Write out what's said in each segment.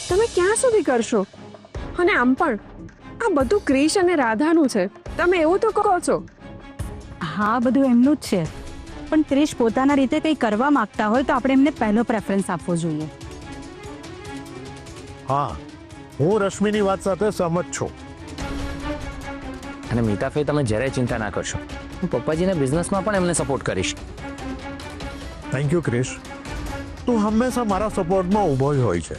તમે ક્યાં સુધી કરશો? અને આમ પણ આ બધું ક્રિશ અને રાધાનું છે, તમે એવું તો કહો છો. હા, બધું એમનું જ છે, પણ ક્રિશ પોતાના રીતે કંઈ કરવા માંગતા હોય તો આપણે એમને પહેલો પ્રેફરન્સ આપવો જોઈએ. હા, હું રશ્મિની વાત સાથે સહમત છું. અને મીતાફે તમે જરાય ચિંતા ના કરશો, હું પપ્પાજીના બિઝનેસમાં પણ એમને સપોર્ટ કરીશ. થેન્ક યુ ક્રિશ, તું હંમેશા મારા સપોર્ટમાં ઊભો જ હોય છે.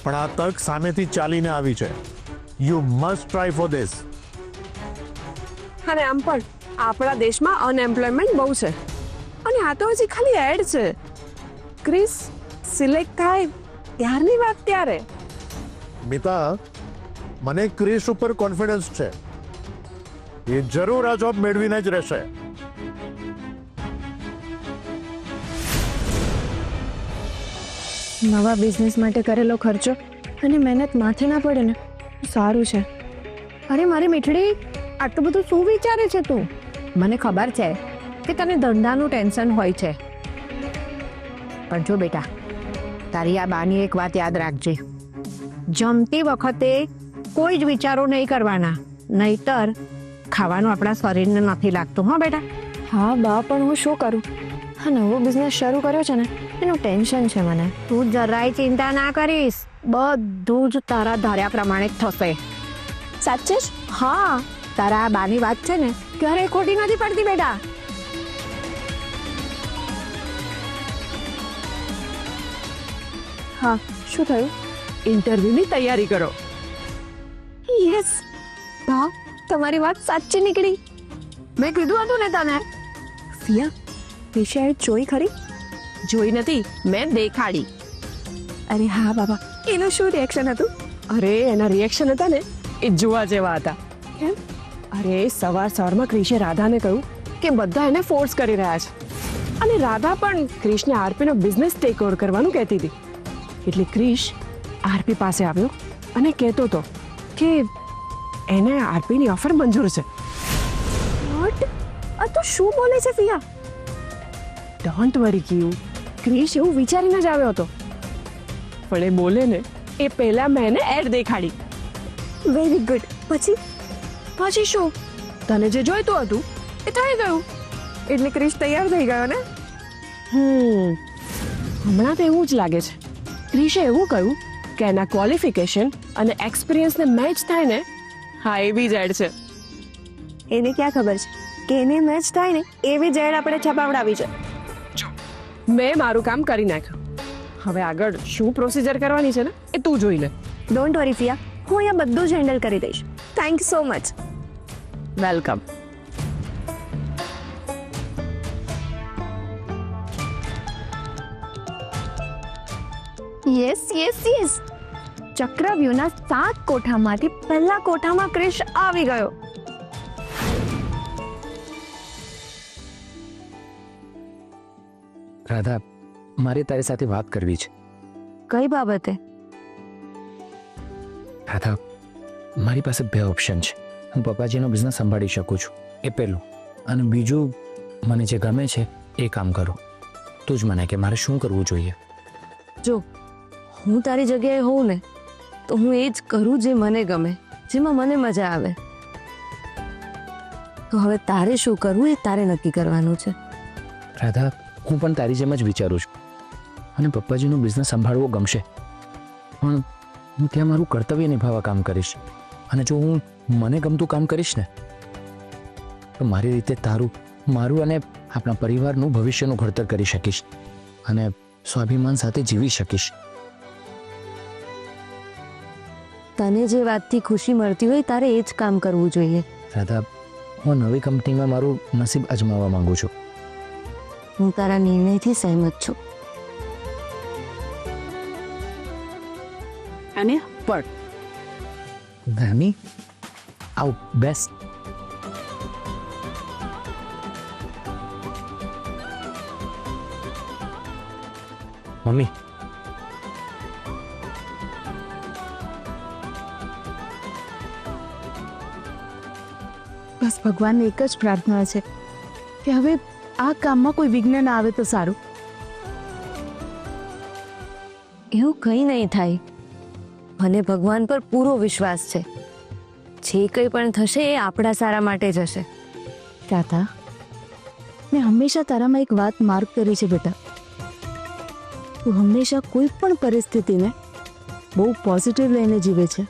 પણ આ તક સામેથી ચાલીને આવી છે. You must try for this. અને આમ પણ આપણા દેશમાં અનએમ્પ્લોયમેન્ટ બહુ છે, અને આ તો હજી ખાલી એડ છે. ક્રિશ સિલેક્ટ થાય ત્યારની વાત ત્યારે. મિતા, મને ક્રિશ ઉપર કોન્ફિડન્સ છે. એ જરૂર આ જોબ મેળવીને જ રહેશે. નવા બિઝનેસ માટે કરેલો ખર્ચો અને મહેનત માથે ના પડે ને સારું છે. અરે મારી મીઠડી, આટલું બધું શું વિચારે છે તું? મને ખબર છે કે તને ધંધાનું ટેન્શન હોય છે, પણ જો બેટા, તારી આ બાની એક વાત યાદ રાખજે. જમતી વખતે કોઈ જ વિચારો નહીં કરવાના, નહીતર ખાવાનું આપણા શરીરને નથી લાગતું. હા બેટા. હા બા, પણ હું શું કરું? હા, નવો બિઝનેસ શરૂ કર્યો છે ને, એનું ટેન્શન છે મને. તું જરાય ચિંતા ના કરીશ, બધું જ તારા ધાર્યા પ્રમાણે જ થશે. સાચે જ? હા, તારા આ બાની વાત છે ને ક્યારેય ખોટી નથી પડતી બેટા. હા, શું થયું? ઇન્ટરવ્યુની તૈયારી કરો. યસ બા, તમારી વાત સાચી નીકળી. મેં કીધું હતું ને તને. ફિયા, પેશિયાએ જોઈ ખરી? જોઈ નથી, મેં દેખાડી. અરે હા બાબા, એનું શું રિએક્શન હતું? અરે એના રિએક્શન હતા ને એ જોવા જેવા હતા. કેમ? અરે સવારમાં ક્રિશે રાધાને કહ્યું કે બધા એને ફોર્સ કરી રહ્યા છે, અને રાધા પણ ક્રિશને આરપીનો બિઝનેસ ટેક ઓવર કરવાનું કહેતી હતી. એટલે ક્રિશ આરપી પાસે આવ્યો અને કહેતો હતો કે એને આરપીની ઓફર મંજૂર છે. વોટ? આ તો શું બોલે છે ફિયા? ડોન્ટ વરી ક્યુ, ક્રિશ એવું વિચારીને જ આવ્યો હતો, પણ એ બોલે ને એ પહેલા મેં એને એડ દેખાડી. Very good. પછી? પછી શું, તને જે જોઈતું હતું એ થઈ ગયું. એટલે ક્રિશ તૈયાર થઈ ગયો ને? હમણાં તો એવું જ લાગે છે. ક્રિશે એવું કહ્યું કે એના ક્વોલિફિકેશન અને એક્સપિરિયન્સને મેચ થાય ને, હા એવી જ એડ છે. એને ક્યાં ખબર છે કે એને મેચ થાય ને એવી જ એડ આપણે છપાવડાવી છે. મેં મારું કામ કરી નાખ્યું, હવે આગળ શું પ્રોસિજર કરવાની છે ને એ તું જોઈ લે. ડોન્ટ વરી ફિયા, હું અહીંયા બધું જ હેન્ડલ કરી દઈશ. Thank you so much. Welcome. Yes yes yes, ચક્રવ્યૂહના 7 કોઠામાંથી પહેલા કોઠામાં ક્રિશ આવી ગયો. રાધા, મારે તારી સાથે વાત કરવી છે. કઈ બાબતે? રાધા, મારી પાસે 2 ઓપ્શન છે. હું પપ્પાજીનો બિઝનેસ સંભાળી શકું છું, એ પહેલું, અને બીજું, મને જે ગમે છે એ કામ કરું. તું જ મને કે મારે શું કરવું જોઈએ. જો હું તારી જગ્યાએ હોઉં ને તો હું એ જ કરું જે મને ગમે, જેમાં મને મજા આવે. તો હવે તારે શું કરવું એ તારે નક્કી કરવાનું છે. રાધા, હું પણ તારી જેમ જ વિચારું છું, અને પપ્પાજીનો બિઝનેસ સંભાળવો ગમશે, પણ હું ત્યાં મારું કર્તવ્ય નિભાવવા કામ કરીશ. અને જો હું મને ગમતું કામ કરીશ ને તો મારી રીતે તારું, મારું અને આપણા પરિવારનું ભવિષ્યનું ઘડતર કરી શકીશ અને સ્વાભિમાન સાથે જીવી શકીશ. તને જે વાતથી ખુશી મળતી હોય તારે એ જ કામ કરવું જોઈએ. રાધા, હું નવી કંપનીમાં મારું નસીબ અજમાવવા માંગુ છું. હું તારા નિર્ણયથી સહેમત છું. અને પણ નાની, આવ, બેસ. મમ્મી, બસ ભગવાનને એક જ પ્રાર્થના છે કે હવે આ કામમાં કોઈ વિઘ્ન ના આવે તો સારું. એવું કંઈ નહીં થાય. મને ભગવાન પર પૂરો વિશ્વાસ છે. જે કંઈ પણ થશે એ આપણા સારા માટે જ હશે. રાધા, મેં હંમેશા તારામાં એક વાત માર્ક કરી છે બેટા. તું હંમેશા કોઈ પણ પરિસ્થિતિને બહુ પોઝિટિવ લઈને જીવે છે.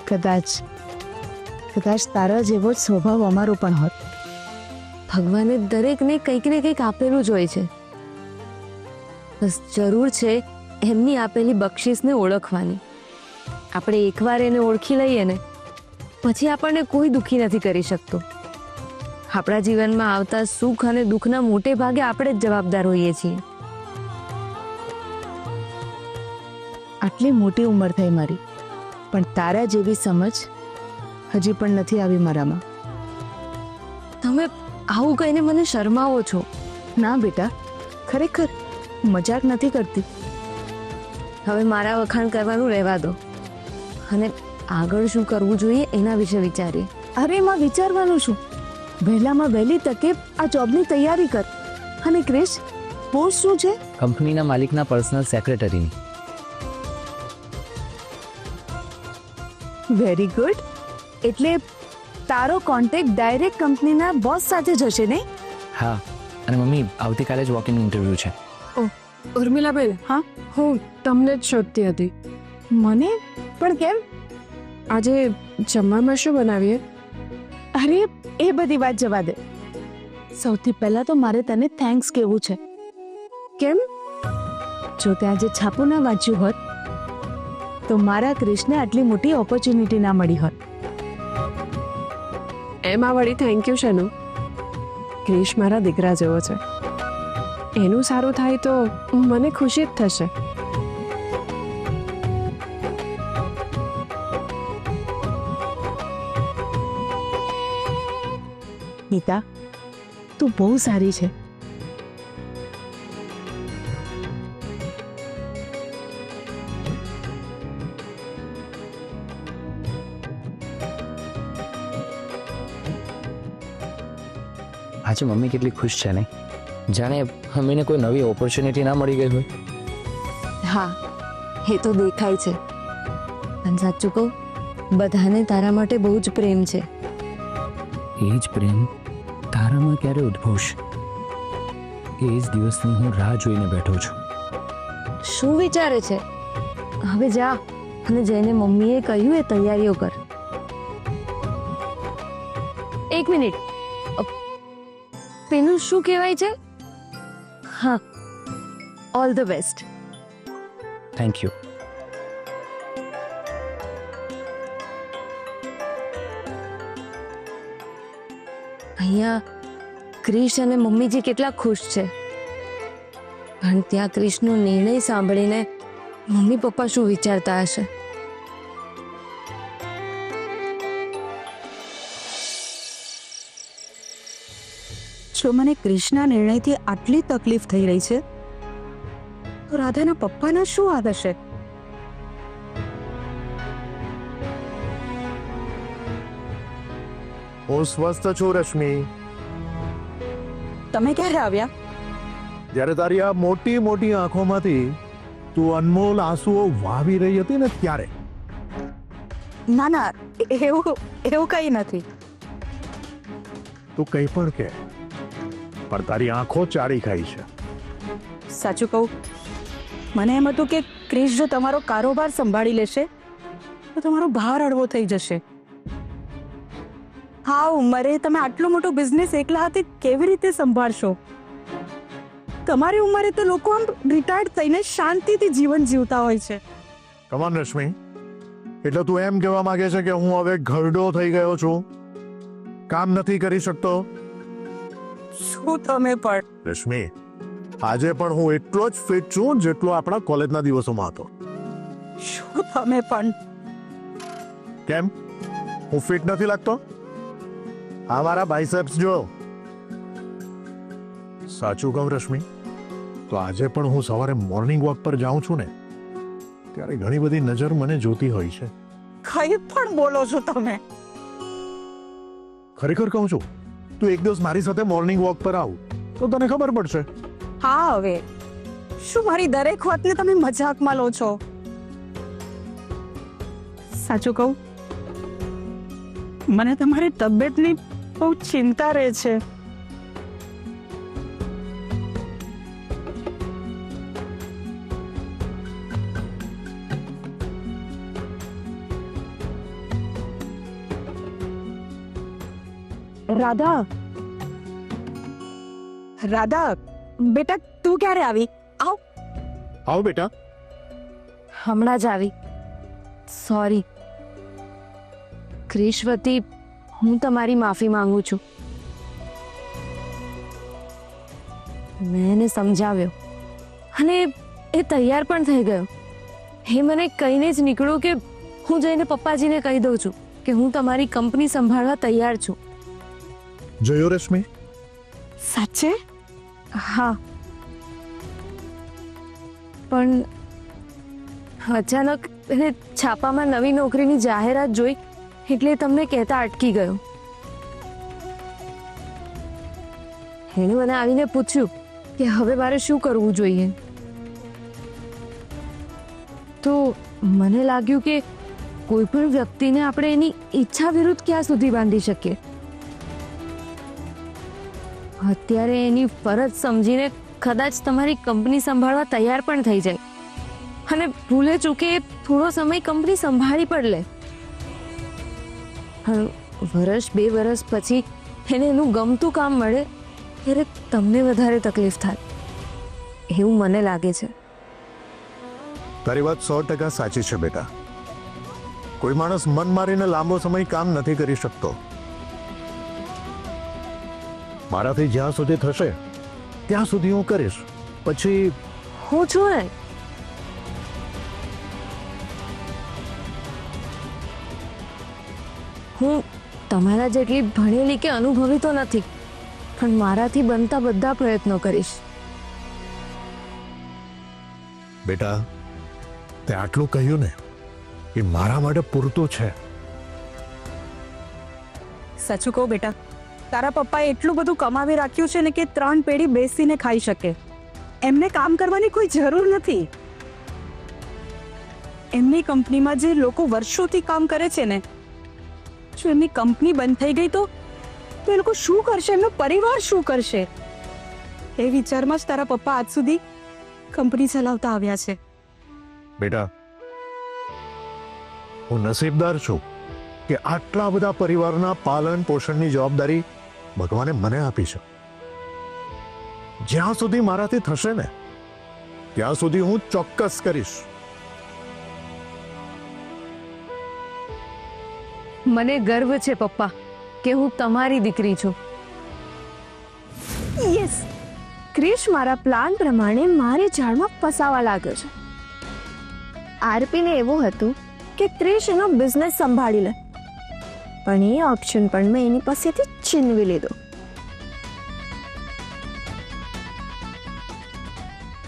કદાચ તારા જેવો જ સ્વભાવ અમારો પણ હોત. ભગવાને દરેકને કંઈક ને કંઈક આપેલું જ હોય છે. બસ જરૂર છે એમની આપેલી બક્ષિસને ઓળખવાની. આપણે એકવાર એને ઓળખી લઈએ ને પછી આપણને કોઈ દુઃખી નથી કરી શકતું. આપણા જીવનમાં આવતા સુખ અને દુઃખના મોટે ભાગે આપણે જ જવાબદાર હોઈએ છીએ. આટલી મોટી ઉંમર થઈ મારી, પણ તારા જેવી સમજ હજી પણ નથી આવી મારામાં. તમે આવું કહીને મને શરમાવો છો. ના બેટા, ખરેખર મજાક નથી કરતી. હવે મારા વખાણ કરવાનું રહેવા દો અને આગળ શું કરવું જોઈએ એના વિશે વિચારીએ. અરે એમાં વિચારવાનું શું? વહેલામાં વહેલી તકે આ જોબની તૈયારી કર. અને ક્રિશ, પોસ્ટ શું છે? કંપનીના માલિકના પર્સનલ સેક્રેટરીની. Very good. એટલે તારો કોન્ટેક્ટ ડાયરેક્ટ કંપનીના બોસ સાથે જશે ને? હા, અને મમ્મી આવતીકાલે જ વોક ઇન ઇન્ટરવ્યૂ છે. ઉર્મિલાબેન, હા? હું તમને જ શોધતી હતી. મને પણ કેમ? આજે જમવામાં શું બનાવીએ? અરે એ બધી વાત જવા દે. સૌથી પહેલા તો મારે તને થેન્ક્સ કહેવું છે. કેમ? જો તે આજે છાપું ના વાંચ્યું હોત તો મારા ક્રિશને આટલી મોટી ઓપોર્ચ્યુનિટી ના મળી હોત. એમાં વળી થેન્ક યુ શેનું? ક્રિશ મારા દીકરા જેવો છે. એનું સારું થાય તો મને ખુશી જ થશે. નીતા, તું બહુ સારી છે. આજે મમ્મી કેટલી ખુશ છે નહીં? જાણે અમીને કોઈ નવી ઓપોર્ચ્યુનિટી ના મળી ગઈ હોય. હા, એ તો દેખાય છે. પણ સાચું કહું, બધાને તારા માટે બહુ જ પ્રેમ છે. એ જ પ્રેમ તારામાં ક્યારે ઉદ્ભવશે? એ જ દિવસની હું રાહ જોઈને બેઠો છું. શું વિચારે છે? હવે જા અને જઈને મમ્મીએ કહ્યું એ તૈયારીઓ કર. એક મિનિટ, પેલું શું કહેવાય છે? હા, all the best. Thank you. અહીંયા ક્રિશ અને મમ્મીજી કેટલા ખુશ છે, પણ ત્યાં ક્રિશનો નિર્ણય સાંભળીને મમ્મી પપ્પા શું વિચારતા હશે? જો મને ક્રિશના નિર્ણયથી આટલી તકલીફ થઈ રહી છે તો રાધાના પપ્પાના શું હાલ હશે? હું સ્વસ્થ છું રશ્મિ. તમે ક્યારે આવ્યા? જ્યારે તારી આ મોટી મોટી આંખોમાંથી તું અનમોલ આંસુઓ વહાવી રહી હતી ને ત્યારે. ના ના, એવું કઈ નથી. તું કંઈ પણ કે, પણ તારી આંખો ચારી ખાઈ છે. સાચું કહું, મને એમ હતું કે ક્રિશ જો તમારો કારોબાર સંભાળી લેશે તો તમારો ભાર હળવો થઈ જશે. હા, ઉંમરે તમે આટલો મોટો બિઝનેસ એકલા હાથે કેવી રીતે સંભાળશો? તમારી ઉંમરે તો લોકો આમ રિટાયર્ડ થઈને શાંતિથી જીવન જીવતા હોય છે. કમાન રશ્મિ, એટલે તું એમ કહેવા માંગે છે કે હું હવે ઘરડો થઈ ગયો છું, કામ નથી કરી શકતો? શું તમે પણ? રશ્મિ, આજે પણ હું એટલો જ ફિટ છું જેટલો આપણા કોલેજના દિવસોમાં હતો. શું તમે પણ? કેમ, હું ફિટ નથી લાગતો? આ મારા બાયસેપ્સ જો. સાચું કહું રશ્મિ, તો આજે પણ હું સવારે મોર્નિંગ વોક પર જાઉં છું ને ત્યારે ઘણી બધી નજર મને જોતી હોય છે. કઈ પણ બોલો છો તમે? ખરેખર કહું છું, તું એક દિવસ મારી સાથે મોર્નિંગ વોક પર આવ તો તને ખબર પડશે. હા હવે શું મારી દરેક વાતને તમે મજાકમાં લો છો? સાચું કહું, મને તમારી તબિયતની બહુ ચિંતા રહે છે. રાધા, રાધા બેટા તું ક્યારે આવી? આવો બેટા. હમણાં જ આવી. સોરી ક્રિશ વતી હું તમારી માફી માંગુ છું. મેં એને સમજાવ્યો અને એ તૈયાર પણ થઈ ગયો. એ મને કહીને જ નીકળ્યું કે હું જઈને પપ્પાજીને કહી દઉં છું કે હું તમારી કંપની સંભાળવા તૈયાર છું. જોયું રશ્મિ? સાચે? હા, પણ અચાનક એને છાપામાં નવી નોકરીની જાહેરાત જોઈ એટલે તમને કહેતા અટકી ગયો. એણે મને આવીને પૂછ્યું કે હવે મારે શું કરવું જોઈએ. તો મને લાગ્યું કે કોઈ પણ વ્યક્તિને આપણે એની ઈચ્છા વિરુદ્ધ ક્યાં સુધી બાંધી શકીએ. અત્યારે એની ફરજ સમજીને કદાચ તમારી કંપની સંભાળવા તૈયાર પણ થઈ જાય અને ભૂલે ચૂકે થોડો સમય કંપની સંભાળી પણ લે. વર્ષ 2 વર્ષ પછી એને એનું ગમતું કામ મળે ત્યારે તમને વધારે તકલીફ થાય એવું મને લાગે છે. તારી વાત 100% સાચી છે બેટા. કોઈ માણસ મન મારીને લાંબો સમય કામ નથી કરી શકતો. મારાથી જ્યાં સુધી થશે ત્યાં સુધી હું કરીશ, પછી હું છું ને. હું તમારા જેટલી ભણેલી કે અનુભવી તો નથી, પણ મારાથી બનતા બધા પ્રયત્નો કરીશ. બેટા તે આટલું કહ્યું ને એ મારા માટે પૂરતું છે. સાચું કહું બેટા, તારા પપ્પાએ એટલું બધું કમાવી રાખ્યું છે ને કે 3 પેઢી બેસીને ખાઈ શકે. એમને કામ કરવાની કોઈ જરૂર નથી. એમની કંપનીમાં જે લોકો વર્ષોથી કામ કરે છે ને, જો એમની કંપની બંધ થઈ ગઈ તો એ લોકો શું કરશે? એમનો પરિવાર શું કરશે? એ વિચારમાં જ તારા પપ્પા આજ સુધી કંપની ચલાવતા આવ્યા છે. બેટા હું નસીબદાર છું કે આટલા બધા પરિવારના પાલન પોષણની જવાબદારી ભગવાને મને આપી છે. જ્યાં સુધી મારાથી થશે ને ત્યાં સુધી હું ચોક્કસ કરીશ. મને ગર્વ છે પપ્પા કે હું તમારી દીકરી છું. યસ, ક્રિશ મારા પ્લાન પ્રમાણે મારે ઝાડમાં ફસાવા લાગ્યો છે. આરપીને એવું હતું કે ક્રિશ એનો બિઝનેસ સંભાળી લે, પણ એ ઓપ્શન પણ મેં એની પાસેથી છીનવી લીધો.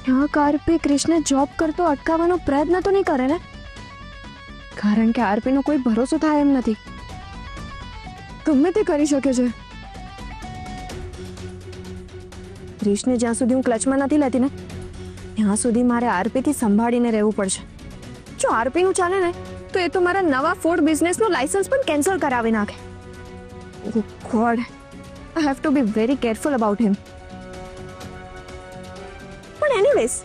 ક્યાંક આરપી ક્રિશને જોબ કરતો અટકાવવાનો પ્રયત્ન તો નહીં કરે ને? કારણ કે આરપીનો કોઈ ભરોસો થાય એમ નથી. ગમે તે કરી શકે છે. ક્રિશને જ્યાં સુધી હું ક્લચમાં નથી લેતી ને ત્યાં સુધી મારે આરપીથી સંભાળીને રહેવું પડશે. જો આરપીનું ચાલે ને તો એ તો મારા નવા ફૂડ બિઝનેસનું લાયસન્સ પણ કેન્સલ કરાવી નાખે. Oh god, I have to be very careful about him. પણ એનીવેઝ,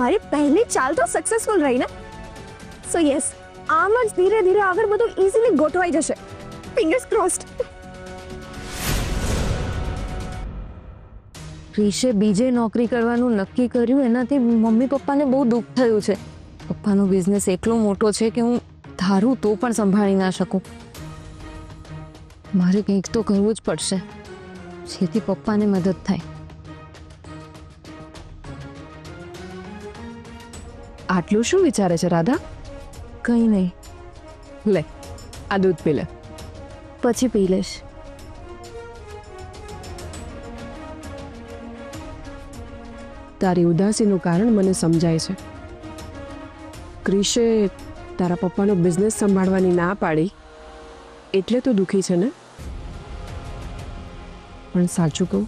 મારી પહેલી ચાલ તો સક્સેસફુલ રહી ને. સો યસ, આમ જ ધીરે ધીરે આગળ બધું ઇઝીલી ગોઠવાઈ જશે. Fingers crossed. ક્રિશે બીજે નોકરી કરવાનું નક્કી કર્યું એનાથી મમ્મી પપ્પાને બહુ દુઃખ થયું છે. પપ્પાનો બિઝનેસ એટલો મોટો છે કે હું ધારું તો પણ સંભાળી ના શકું. મારે કંઈક તો કરવું જ પડશે જેથી પપ્પાને મદદ થાય. આટલું શું વિચારે છે રાધા? કંઈ નહીં, લે આ દૂધ પી લે. પછી પી લઈશ. તારી ઉદાસીનું કારણ મને સમજાય છે. ક્રિશે તારા પપ્પાનો બિઝનેસ સંભાળવાની ના પાડી એટલે તો દુઃખી છે ને? પણ સાચું કહું,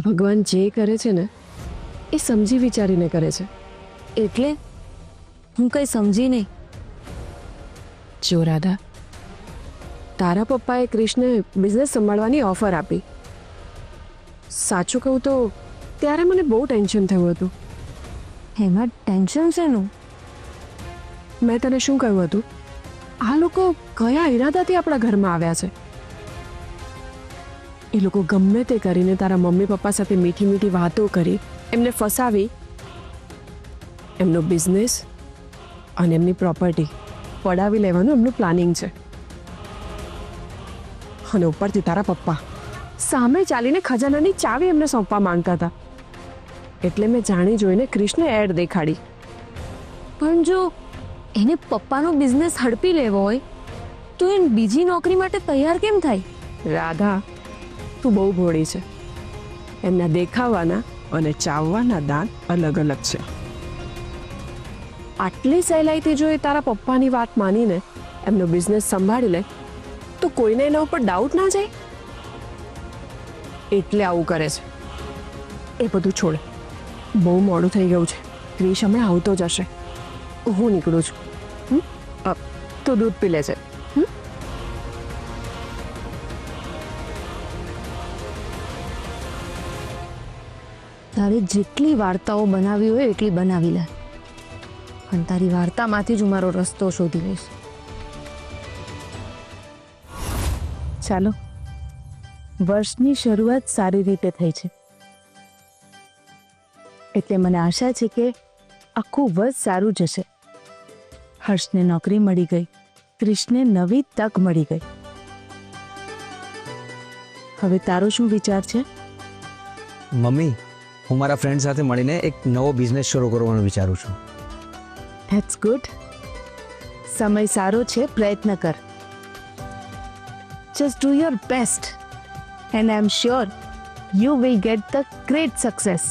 ભગવાન જે કરે છે ને એ સમજી વિચારીને કરે છે. એટલે હું કંઈ સમજી નહીં. જો રાધા, તારા પપ્પાએ ક્રિશને બિઝનેસ સંભાળવાની ઓફર આપી. સાચું કહું તો ત્યારે મને બહુ ટેન્શન થયું હતું. એમાં ટેન્શન શેનું? મેં તને શું કહ્યું હતું? આ લોકો કયા ઈરાદાથી આપણા ઘરમાં આવ્યા છે? એ લોકો ગમે તે કરીને તારા મમ્મી પપ્પા સાથે મીઠી મીઠી વાતો કરી એમને ફસાવી એમનો બિઝનેસ અને એમની પ્રોપર્ટી પડાવી લેવાનું એમનું પ્લાનિંગ છે. અને ઉપરથી તારા પપ્પા સામે ચાલીને ખજાનાની ચાવી એમને સોંપવા માંગતા હતા. એટલે મેં જાણી જોઈને ક્રિશને એડ દેખાડી. પણ જો એને પપ્પાનો બિઝનેસ હડપી લેવો હોય તો એ બીજી નોકરી માટે તૈયાર કેમ થાય? રાધા, તું બહુ ભોળી છે. એમના દેખાવાના અને ચાવવાના દાંત અલગ અલગ છે. આટલી સહેલાઈથી જો એ તારા પપ્પાની વાત માનીને એમનો બિઝનેસ સંભાળી લે તો કોઈને એના ઉપર ડાઉટ ના જાય. એટલે આવું કરે છે. એ બધું છોડ, બહુ મોડું થઈ ગયું છે. ક્રિશ હમણાં આવતો જ હશે. હું નીકળું છું. તું દૂધ પી લેજે. તારે જેટલી વાર્તાઓ બનાવી હોય એટલી બનાવી લે, પણ તારી વાર્તામાંથી જ હું મારો રસ્તો શોધી લઈશ. ચાલો, વર્ષની શરૂઆત સારી રીતે થઈ છે, એટલે મને આશા છે કે આખું વર્ષ સારું જશે. હર્ષને નોકરી મળી ગઈ, ક્રિશને નવી તક મળી ગઈ. હવે તારો શું વિચાર છે? મમ્મી, હું મારા ફ્રેન્ડ સાથે મળીને એક નવો બિઝનેસ શરૂ કરવાનું વિચારું છું. That's good. સમય સારો છે, પ્રયત્ન કર. Just do your best and I am sure you will get the great success.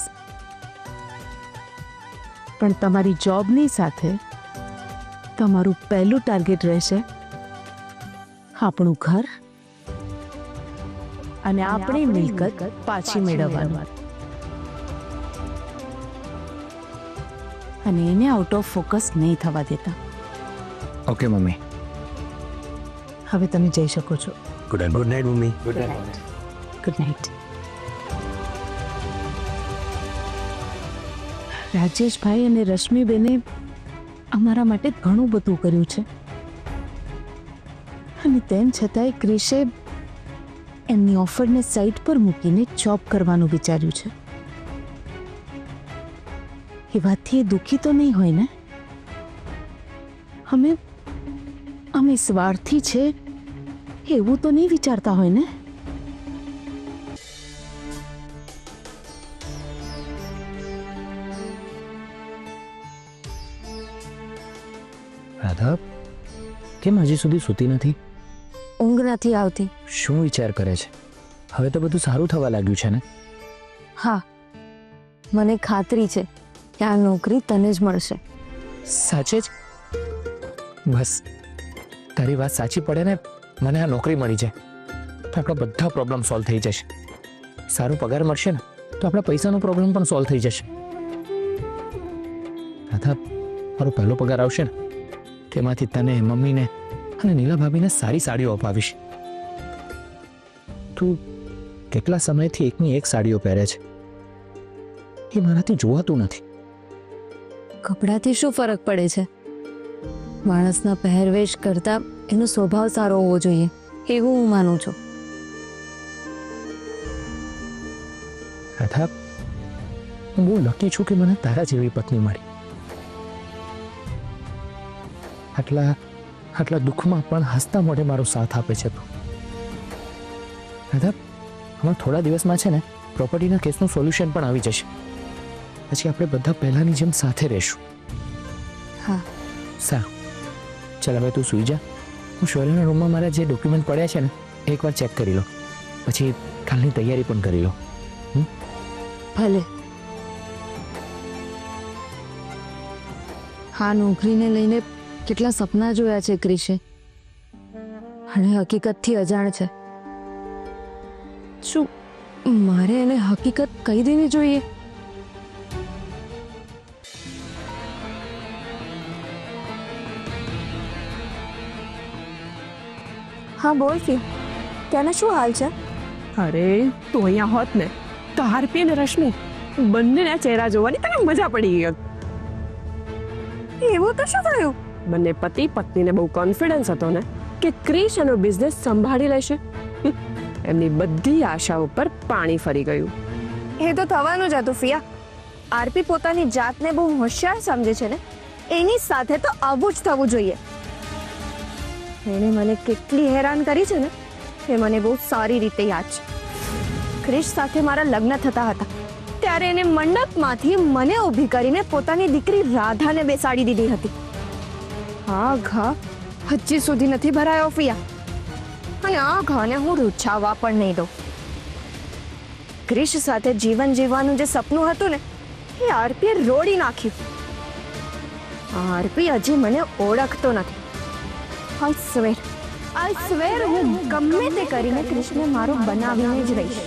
પણ તમારી જોબની સાથે તમારું પહેલું ટાર્ગેટ રહેશે આપણું ઘર અને આપણી મિલકત પાછી મેળવવાનું. અને એને આઉટ ઓફ ફોકસ નહીં થવા દેતા. Okay mummy. હવે તમે જઈ શકો છો. Good night mummy. Good night. Rajeshbhai અને રશ્મિબેને અમારા માટે ઘણું બધું કર્યું છે, અને તેમ છતાંય ક્રિશે એમની ઓફરને સાઈડ પર મૂકીને જોબ કરવાનું વિચાર્યું છે. એ વાતથી એ દુઃખી તો નહીં હોય ને? અમે સ્વાર્થી છે એવું તો નહીં વિચારતા હોય ને? રાધા, કેમ હજી સુધી સૂતી નથી? ઊંઘ નથી આવતી. શું વિચાર કરે છે? હવે તો બધું સારું થવા લાગ્યું છે ને? હા, મને ખાતરી છે કે આ નોકરી તને જ મળશે. સાચે જ? બસ તારી વાત સાચી પડે ને મને આ નોકરી મળી જાય તો આપણા બધા પ્રોબ્લેમ સોલ્વ થઈ જશે. સારો પગાર મળશે ને તો આપણા પૈસાનો પ્રોબ્લેમ પણ સોલ્વ થઈ જશે. રાધા, મારો પહેલો પગાર આવશે ને તેમાંથી તને, મમ્મીને અને નીલા ભાભીને સારી સાડીઓ અપાવીશ. તું કેટલા સમયથી એકની એક સાડીઓ પહેરે છે, એ મારાથી જોવાતું નથી. કપડાથી શું ફરક પડે છે? માણસના પહેરવેશ કરતા એનો સ્વભાવ સારો હોવો જોઈએ એવું હું માનું છું. રાધા, હું બહુ લકી છું કે મને તારા જેવી પત્ની મળી. આટલા દુઃખમાં પણ હસતા મોઢે મારો સાથ આપે છે તું. રાધા, હમણાં થોડા દિવસમાં છે ને પ્રોપર્ટીના કેસનું સોલ્યુશન પણ આવી જશે. પછી આપણે બધા પહેલાની જેમ સાથે રહીશું. હા. સારું, ચાલ હવે તું સૂઈ જા. હું શૌર્યના રૂમમાં મારા જે ડોક્યુમેન્ટ પડ્યા છે ને એકવાર ચેક કરી લો, પછી કાલની તૈયારી પણ કરી લો. ભલે. હા, નોકરીને લઈને કેટલા સપના જોયા છે ક્રિશે, અને હકીકતથી અજાણ છે. શું મારે એને હકીકત કહી દેવી જોઈએ? હા બોલ ફી ત્યાંના શું હાલ છે? અરે તું અહીંયા હોત ને તો આરપી અને રશ્મિ બંનેના ચહેરા જોવાની તને મજા પડી ગઈ હોત. એવું તો શું થયું? બંને પતિ પત્નીને બહુ કોન્ફિડન્સ હતો ને કે ક્રિશ એનો બિઝનેસ સંભાળી લેશે. એમની બધી આશાઓ પર પાણી ફરી ગયું. એ તો થવાનું જ હતું ફિયા. આરપી પોતાની જાતને બહુ હોશિયાર સમજે છે ને, એની સાથે તો આવું જ થવું જોઈએ. એણે મને કેટલી હેરાન કરી છે ને એ મને બહુ સારી રીતે યાદ છે. ક્રિશ સાથે મારા લગ્ન થતા હતા ત્યારે એને મંડપમાંથી મને ઊભી કરીને પોતાની દીકરી રાધાને બેસાડી દીધી હતી. આ ઘા હજી સુધી નથી ભરાયો ફિયા, અને આ ઘાને હું રૂછાવા પણ નહીં દઉં. ક્રિશ સાથે જીવન જીવવાનું જે સપનું હતું ને એ આરપીએ રોડી નાખ્યું. આરપી હજી મને ઓળખતો નથી. આઈ સ્વેર હું ગમે તે કરીને ક્રિશને મારો બનાવીને જ રહીશ.